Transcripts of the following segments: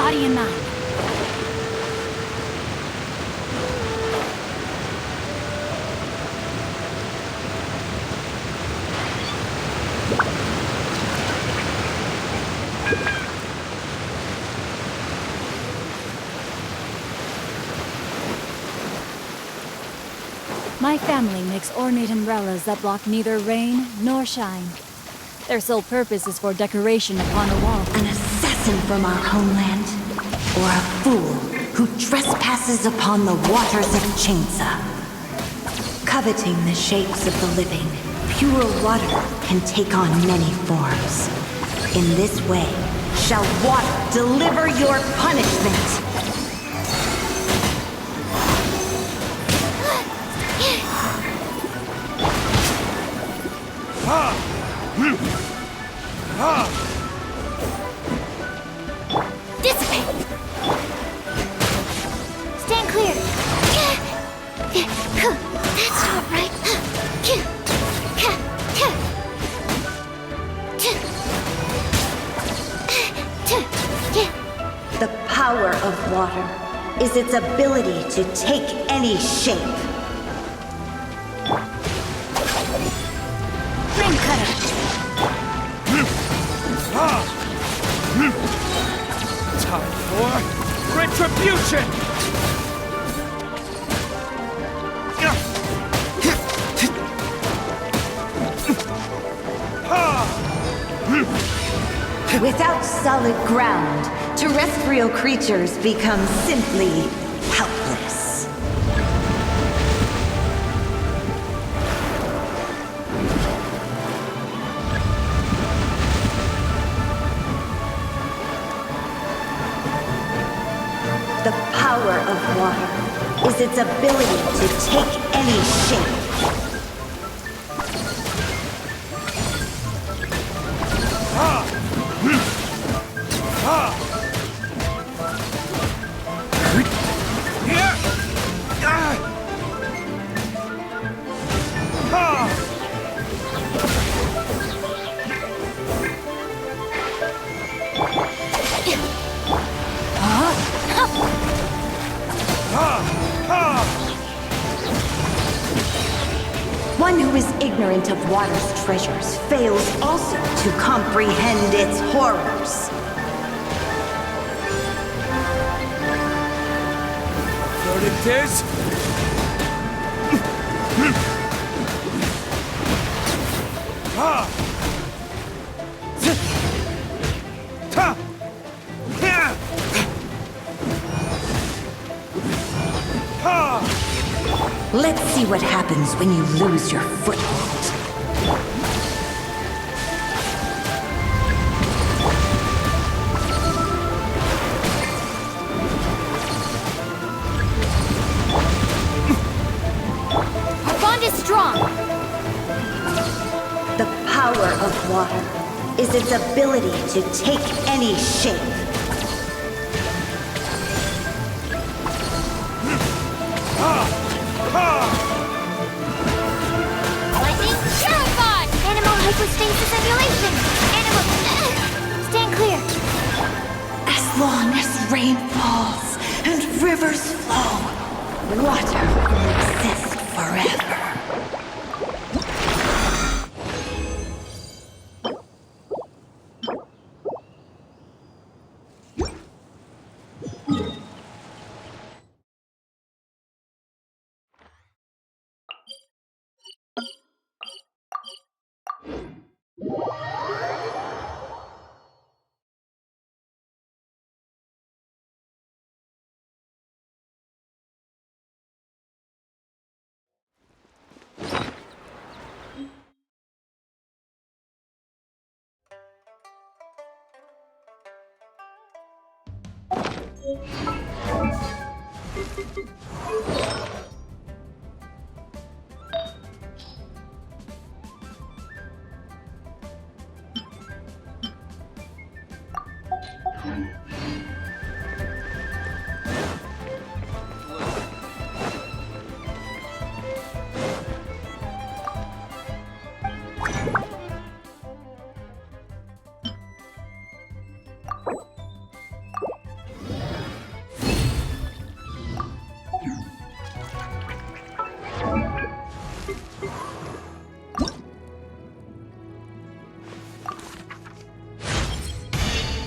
body and mind. My family makes ornate umbrellas that block neither rain nor shine. Their sole purpose is for decoration upon a wall. An assassin from our homeland? Or a fool who trespasses upon the waters of Chainsa? Coveting the shapes of the living, pure water can take on many forms. In this way, shall water deliver your punishment! Dissipate! Stand clear! That's not right! The power of water is its ability to take any shape. Flame cutter! Time for retribution! Without solid ground, terrestrial creatures become simply helpless. The power of water is its ability to take any shape. One who is ignorant of water's treasures fails also to comprehend its horrors. Verdict is... Let's see what happens when you lose your foothold. Our bond is strong! The power of water is its ability to take any shape. Lightning terrified! Animal hypostasis emulation! Animal... Stand clear! As long as rain falls and rivers flow, water will exist forever.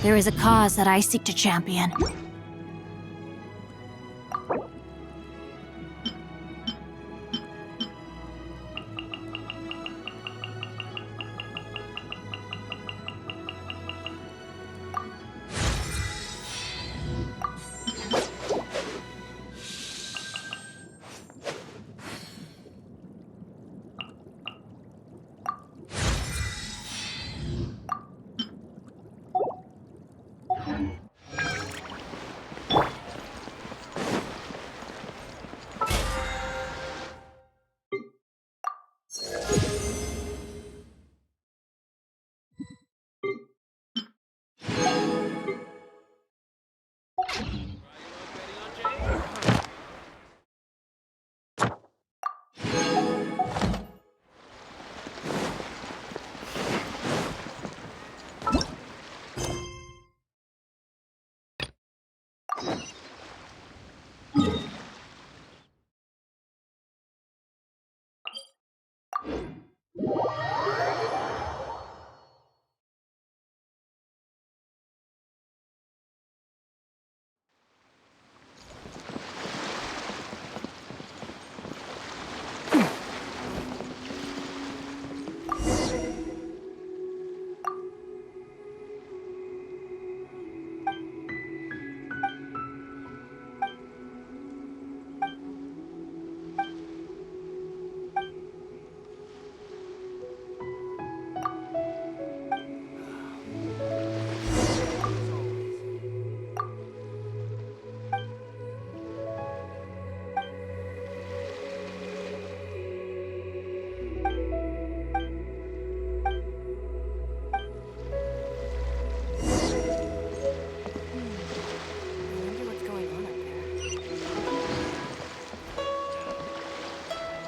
There is a cause that I seek to champion.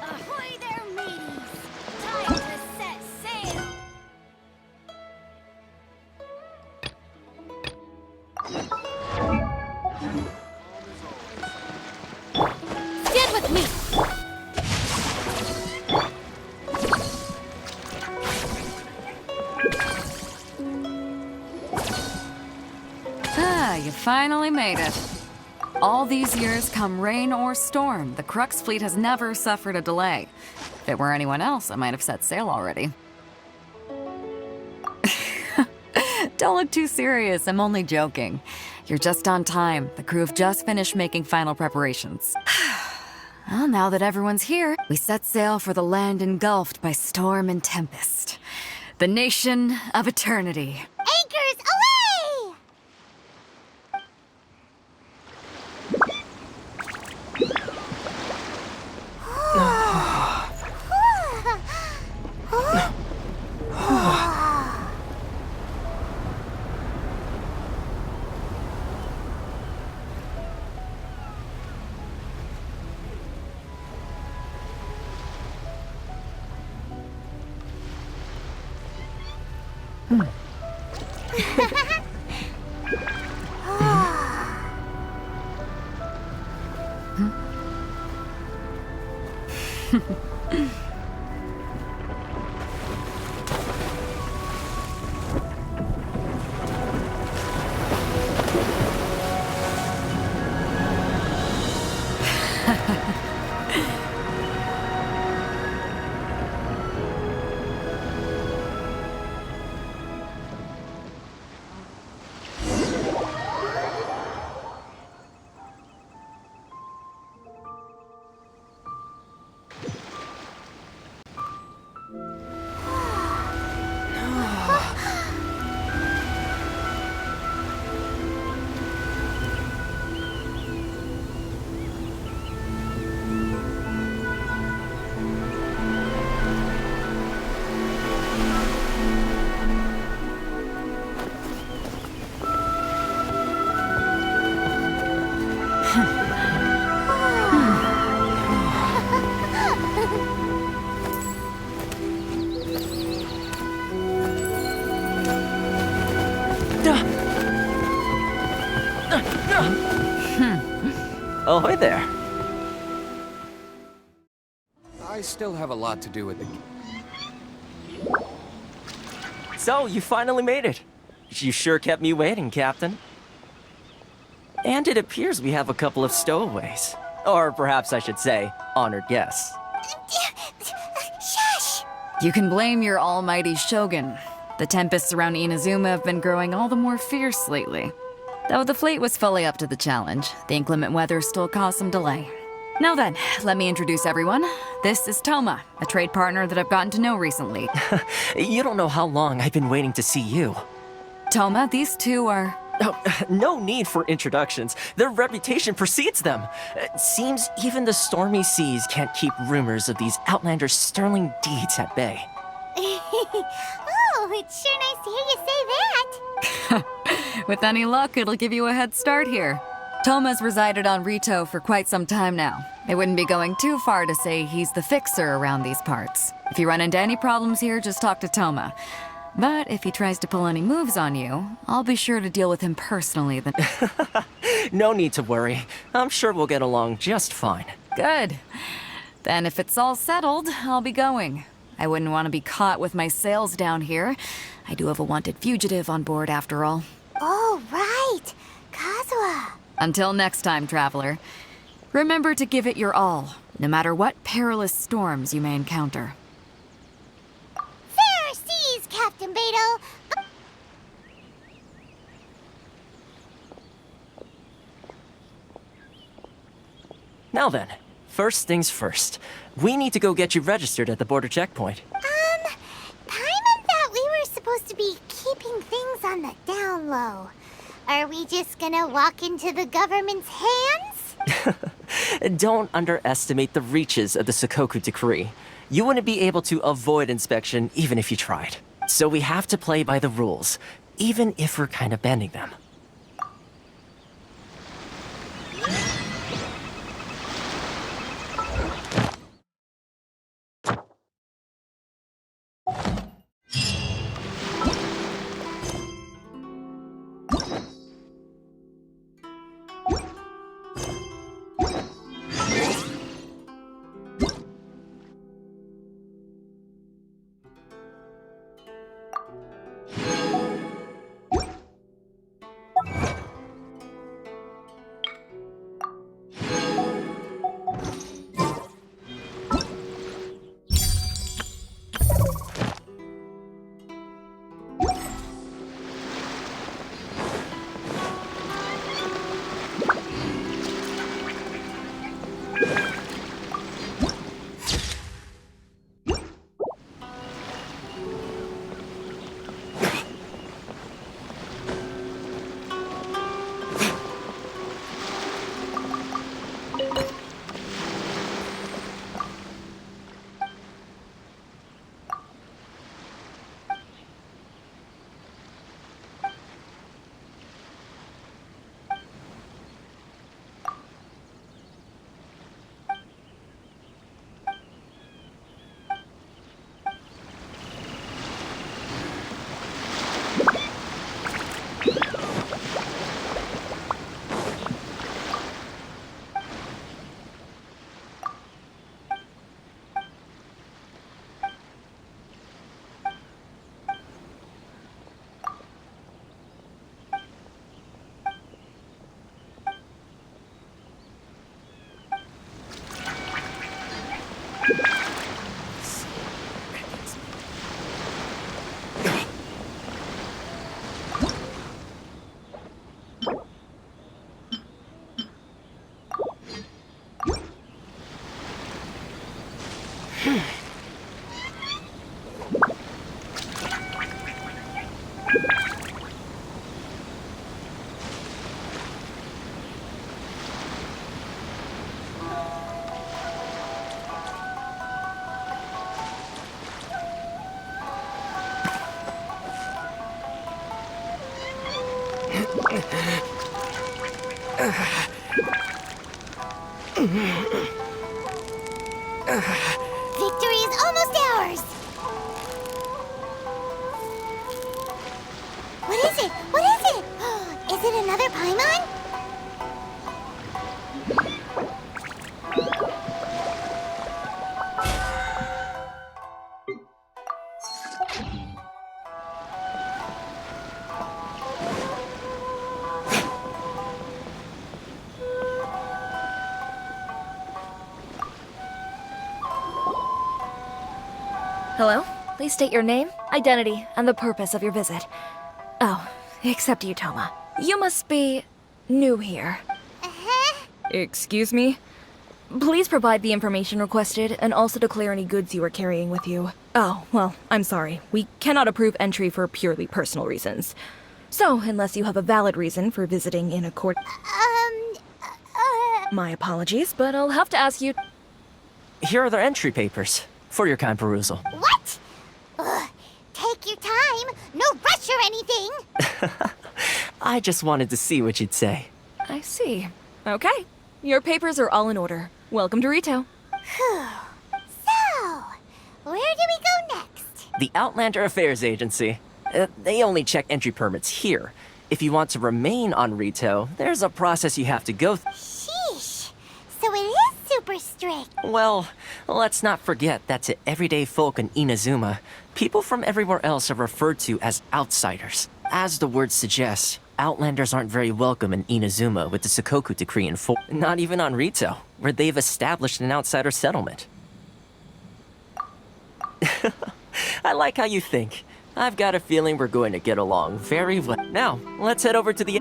Ahoy there, mateys! Time to set sail! Get with me! Ah, you finally made it. All these years, come rain or storm, the Crux fleet has never suffered a delay. If it were anyone else, I might have set sail already. Don't look too serious, I'm only joking. You're just on time. The crew have just finished making final preparations. Well, now that everyone's here, we set sail for the land engulfed by storm and tempest. The nation of eternity. Anchors away! Ahoy there. I still have a lot to do with the... So, you finally made it. You sure kept me waiting, Captain. And it appears we have a couple of stowaways. Or perhaps I should say, honored guests. Shush! You can blame your almighty shogun. The tempests around Inazuma have been growing all the more fierce lately. Though the fleet was fully up to the challenge, the inclement weather still caused some delay. Now then, let me introduce everyone. This is Toma, a trade partner that I've gotten to know recently. You don't know how long I've been waiting to see you. Toma, these two are... Oh, no need for introductions. Their reputation precedes them. Seems even the stormy seas can't keep rumors of these outlanders' sterling deeds at bay. Oh, it's sure nice to hear you say that. With any luck, it'll give you a head start here. Toma's resided on Rito for quite some time now. It wouldn't be going too far to say he's the fixer around these parts. If you run into any problems here, just talk to Toma. But if he tries to pull any moves on you, I'll be sure to deal with him personally then. No need to worry. I'm sure we'll get along just fine. Good. Then if it's all settled, I'll be going. I wouldn't want to be caught with my sails down here. I do have a wanted fugitive on board after all. Oh, right. Kazuha. Until next time, traveler. Remember to give it your all, no matter what perilous storms you may encounter. Fair seas, Captain Beto. Now then, first things first. We need to go get you registered at the border checkpoint. Paimon thought we were supposed to be keeping things on the down low. Are we just gonna walk into the government's hands? Don't underestimate the reaches of the Sakoku Decree. You wouldn't be able to avoid inspection even if you tried. So we have to play by the rules, even if we're kind of bending them. Victory is almost ours! What is it? What is it? Is it another Paimon? Hello? Please state your name, identity, and the purpose of your visit. Oh, except you, Toma. You must be new here. Uh-huh. Excuse me? Please provide the information requested and also declare any goods you are carrying with you. Oh, well, I'm sorry. We cannot approve entry for purely personal reasons. So, unless you have a valid reason for visiting in accord... My apologies, but I'll have to ask you... Here are their entry papers, for your kind perusal. What? Ugh, take your time. No rush or anything. I just wanted to see what you'd say. I see. Okay. Your papers are all in order. Welcome to Rito. Whew. So, where do we go next? The Outlander Affairs Agency. They only check entry permits here. If you want to remain on Rito, there's a process you have to go through. Sheesh. So it is super strict. Well, let's not forget that to everyday folk in Inazuma, people from everywhere else are referred to as outsiders. As the word suggests, Outlanders aren't very welcome in Inazuma with the Sakoku Decree in force. Not even on Rito, where they've established an outsider settlement. I like how you think. I've got a feeling we're going to get along very well. Now, let's head over to the...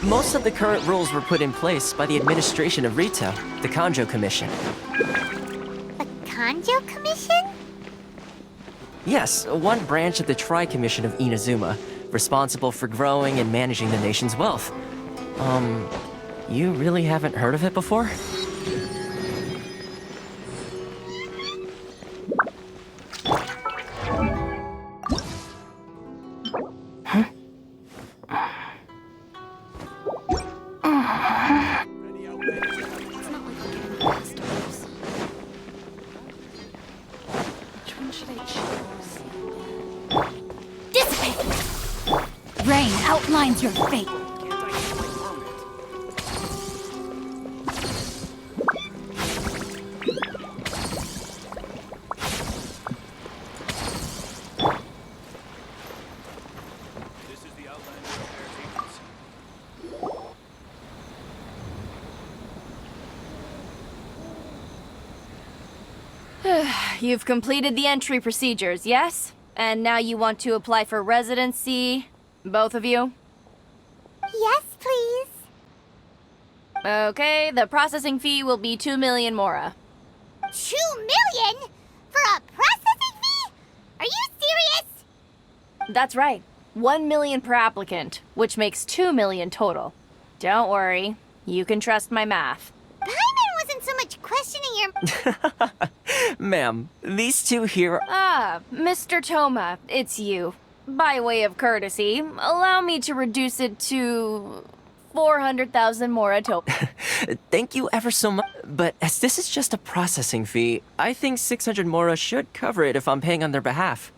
Most of the current rules were put in place by the administration of Rito, the Kanjo Commission. The Kanjo Commission? Yes, one branch of the Tri-Commission of Inazuma, responsible for growing and managing the nation's wealth. You really haven't heard of it before? Rain outlines your fate. You've completed the entry procedures, yes? And now you want to apply for residency? Both of you? Yes, please. Okay, the processing fee will be 2 million mora. 2 million? For a processing fee? Are you serious? That's right. 1 million per applicant, which makes 2 million total. Don't worry, you can trust my math. Paimon wasn't so much questioning your... Ma'am, these two here... Ah, Mr. Toma, it's you. By way of courtesy, allow me to reduce it to 400,000 mora total. Thank you ever so much. But as this is just a processing fee, I think 600 mora should cover it if I'm paying on their behalf.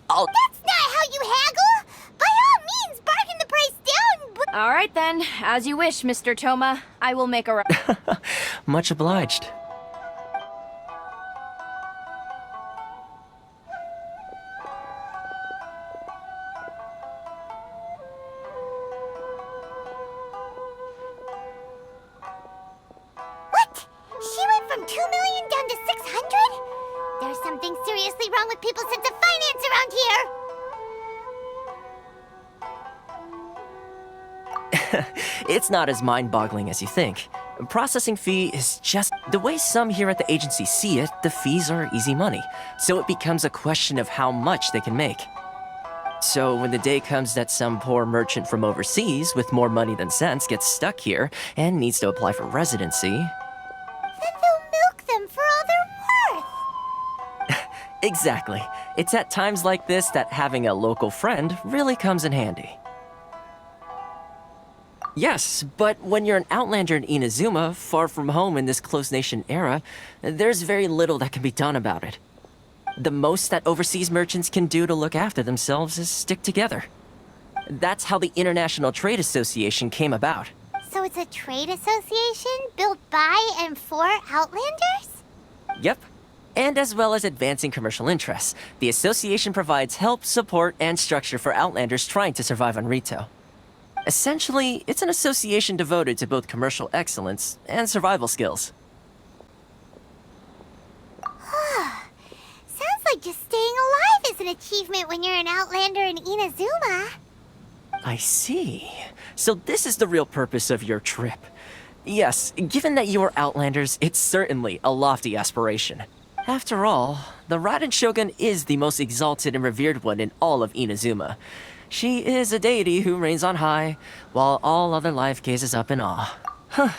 I'll... That's not how you haggle! By all means, bargain the price down, but... All right then, as you wish, Mr. Toma. I will make a... Much obliged. What? She went from 2 million down to 600? There's something seriously wrong with people's sense of finance around here! It's not as mind-boggling as you think. Processing fee is just... The way some here at the agency see it, the fees are easy money. So it becomes a question of how much they can make. So when the day comes that some poor merchant from overseas with more money than sense gets stuck here and needs to apply for residency... Then they'll milk them for all they're worth! Exactly. It's at times like this that having a local friend really comes in handy. Yes, but when you're an outlander in Inazuma, far from home in this close nation era, there's very little that can be done about it. The most that overseas merchants can do to look after themselves is stick together. That's how the International Trade Association came about. So it's a trade association built by and for Outlanders? Yep. And as well as advancing commercial interests, the association provides help, support, and structure for Outlanders trying to survive on Rito. Essentially, it's an association devoted to both commercial excellence and survival skills. just staying alive is an achievement when you're an Outlander in Inazuma. I see. So this is the real purpose of your trip. Yes, given that you are Outlanders, it's certainly a lofty aspiration. After all, the Raiden Shogun is the most exalted and revered one in all of Inazuma. She is a deity who reigns on high, while all other life gazes up in awe. Huh.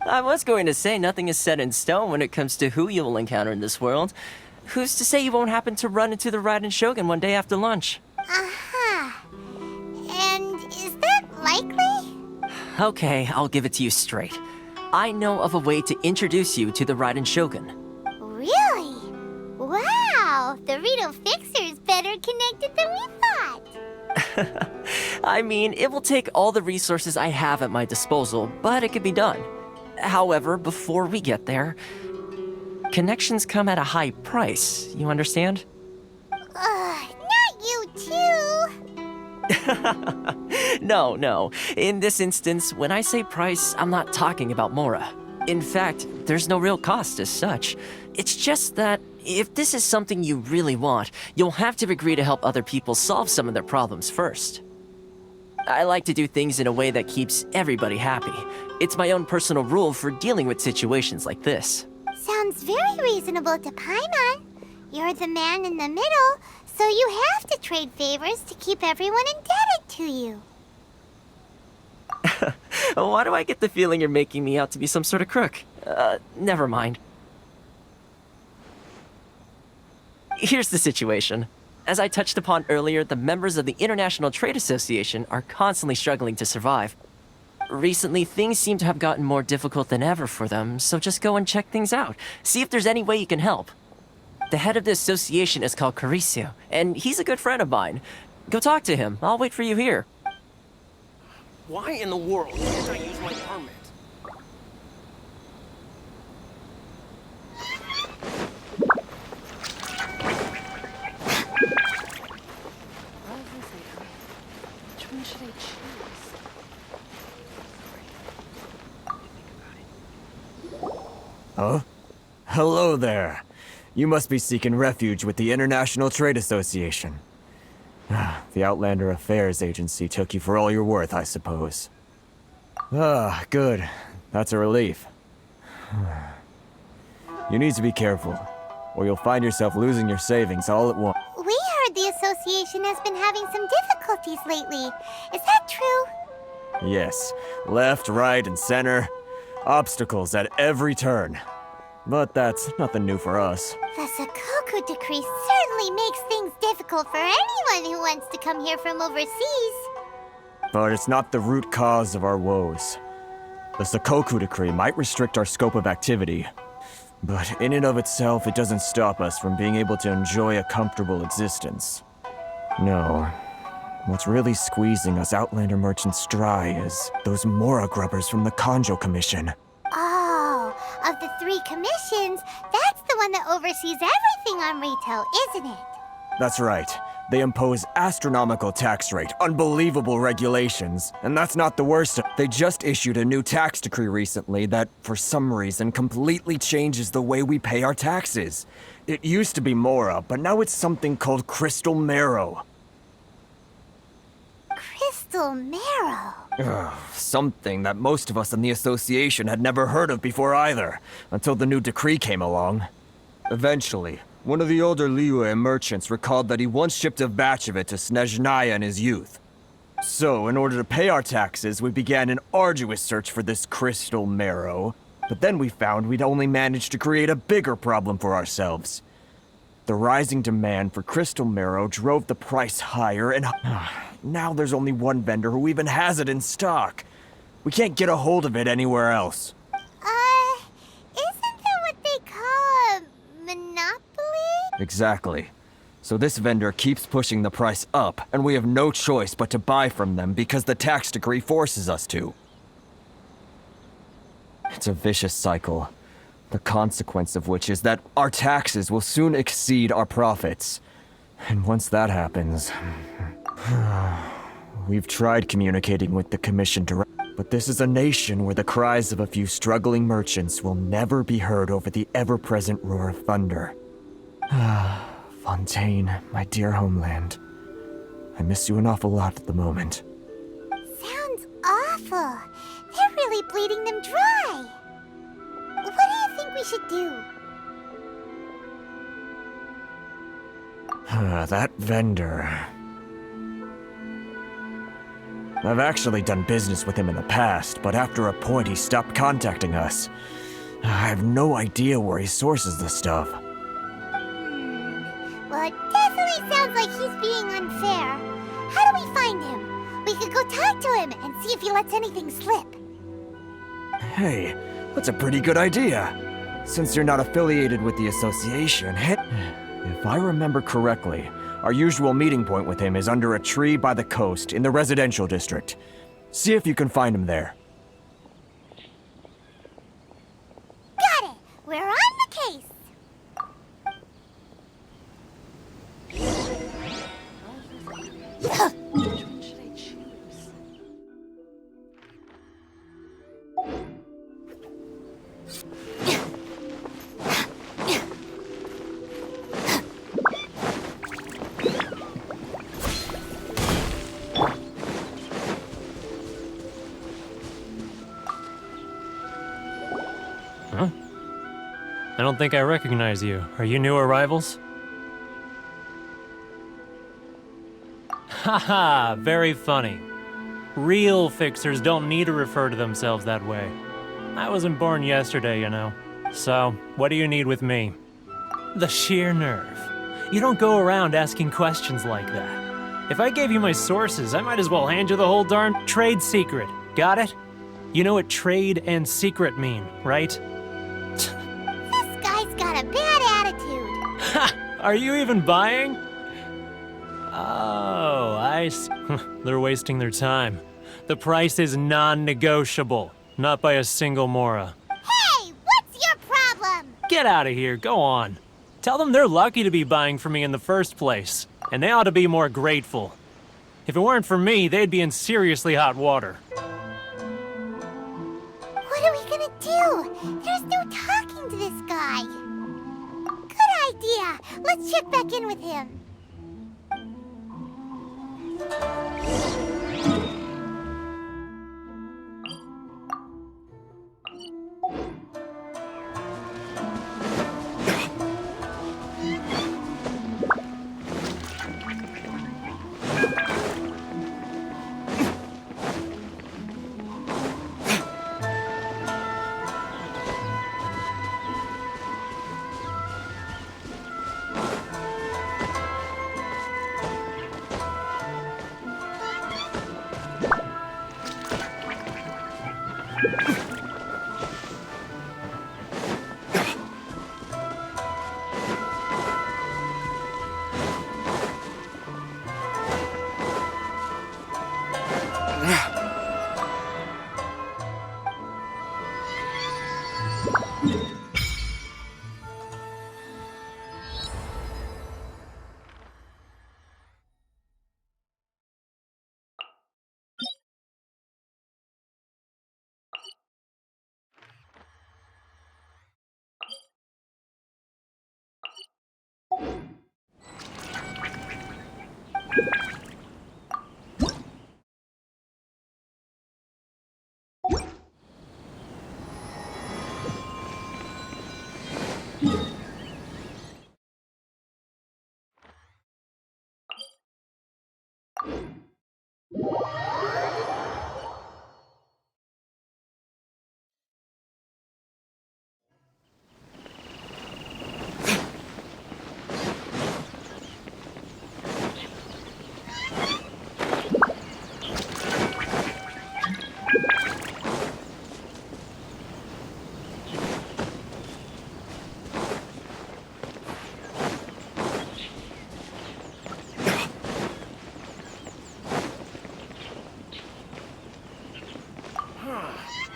I was going to say nothing is set in stone when it comes to who you will encounter in this world. Who's to say you won't happen to run into the Raiden Shogun one day after lunch? Uh-huh. And is that likely? Okay, I'll give it to you straight. I know of a way to introduce you to the Raiden Shogun. Really? Wow, the Rito Fixer's better connected than we thought. I mean, it will take all the resources I have at my disposal, but it can be done. However, before we get there, connections come at a high price, you understand? Not you too. No. In this instance, when I say price, I'm not talking about Mora. In fact, there's no real cost as such. It's just that if this is something you really want, you'll have to agree to help other people solve some of their problems first. I like to do things in a way that keeps everybody happy. It's my own personal rule for dealing with situations like this. Sounds very reasonable to Paimon. You're the man in the middle, so you have to trade favors to keep everyone indebted to you. Why do I get the feeling you're making me out to be some sort of crook? Never mind. Here's the situation. As I touched upon earlier, the members of the International Trade Association are constantly struggling to survive. Recently, things seem to have gotten more difficult than ever for them, so just go and check things out. See if there's any way you can help. The head of the association is called Caricio, and he's a good friend of mine. Go talk to him. I'll wait for you here. Why in the world can't I use my permit? Which one should I choose? Huh? Hello there. You must be seeking refuge with the International Trade Association. The Outlander Affairs Agency took you for all you're worth, I suppose. Good. That's a relief. You need to be careful, or you'll find yourself losing your savings all at once. We heard the association has been having some difficulties lately. Is that true? Yes. Left, right, and center. Obstacles at every turn. But that's nothing new for us. The Sakoku decree certainly makes things difficult for anyone who wants to come here from overseas. But it's not the root cause of our woes. The Sakoku decree might restrict our scope of activity, but in and of itself, it doesn't stop us from being able to enjoy a comfortable existence. No. What's really squeezing us Outlander merchants dry is those Mora grubbers from the Kanjo Commission. Oh, of the 3 commissions, that's the one that oversees everything on retail, isn't it? That's right. They impose astronomical tax rate, unbelievable regulations, and that's not the worst. They just issued a new tax decree recently that, for some reason, completely changes the way we pay our taxes. It used to be Mora, but now it's something called Crystal Marrow. Crystal Marrow. Something that most of us in the association had never heard of before either, until the new decree came along. Eventually, one of the older Liyue merchants recalled that he once shipped a batch of it to Snezhnaya in his youth. So, in order to pay our taxes, we began an arduous search for this crystal marrow. But then we found we'd only managed to create a bigger problem for ourselves. The rising demand for crystal marrow drove the price higher, and now there's only one vendor who even has it in stock. We can't get a hold of it anywhere else. Isn't that what they call a monopoly? Exactly. So this vendor keeps pushing the price up, and we have no choice but to buy from them because the tax decree forces us to. It's a vicious cycle, the consequence of which is that our taxes will soon exceed our profits. And once that happens... We've tried communicating with the Commission directly, but this is a nation where the cries of a few struggling merchants will never be heard over the ever-present roar of thunder. Fontaine, my dear homeland. I miss you an awful lot at the moment. Sounds awful. They're really bleeding them dry. What do you think we should do? That vendor... I've actually done business with him in the past, but after a point he stopped contacting us. I have no idea where he sources the stuff. Well, it definitely sounds like he's being unfair. How do we find him? We could go talk to him and see if he lets anything slip. Hey, that's a pretty good idea. Since you're not affiliated with the association, if I remember correctly, our usual meeting point with him is under a tree by the coast in the residential district. See if you can find him there. Got it! We're on the case! Which one should I choose? I don't think I recognize you. Are you new arrivals? Haha, very funny. Real fixers don't need to refer to themselves that way. I wasn't born yesterday, you know. So, what do you need with me? The sheer nerve. You don't go around asking questions like that. If I gave you my sources, I might as well hand you the whole darn trade secret. Got it? You know what trade and secret mean, right? This guy's got a bad attitude. Ha! Are you even buying? Oh, I see. They're wasting their time. The price is non-negotiable, not by a single Mora. Hey, what's your problem? Get out of here, go on. Tell them they're lucky to be buying from me in the first place, and they ought to be more grateful. If it weren't for me, they'd be in seriously hot water. What are we gonna do? There's no talking to this guy. Good idea. Let's check back in with him.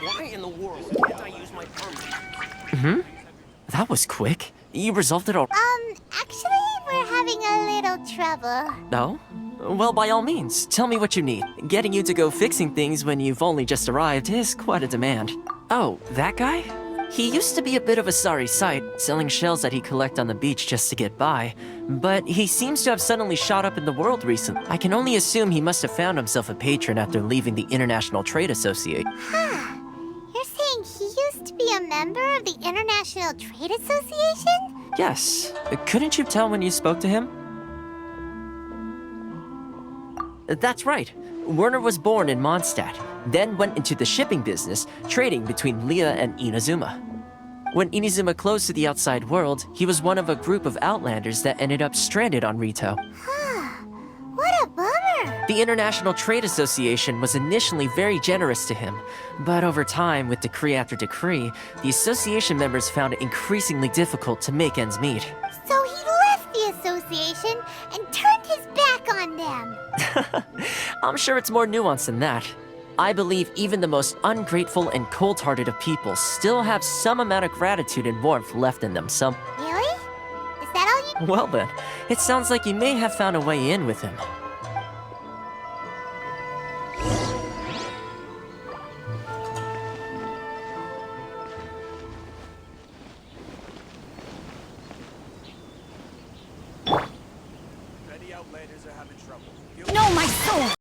Why in the world can't I use my permit? That was quick. You resolved it all. Actually, we're having a little trouble. No? Well, by all means, tell me what you need. Getting you to go fixing things when you've only just arrived is quite a demand. Oh, that guy? He used to be a bit of a sorry sight, selling shells that he'd collect on the beach just to get by. But he seems to have suddenly shot up in the world recently. I can only assume he must have found himself a patron after leaving the International Trade Association. Huh. You're saying he used to be a member of the International Trade Association? Yes. Couldn't you tell when you spoke to him? That's right. Werner was born in Mondstadt, then went into the shipping business, trading between Leah and Inazuma. When Inazuma closed to the outside world, he was one of a group of outlanders that ended up stranded on Rito. What a bummer! The International Trade Association was initially very generous to him, but over time, with decree after decree, the association members found it increasingly difficult to make ends meet. So he left the association and turned his back on them. I'm sure it's more nuanced than that. I believe even the most ungrateful and cold-hearted of people still have some amount of gratitude and warmth left in them, Really? Is that all you... Well then, it sounds like you may have found a way in with him. Many outlanders are having trouble. No, my soul!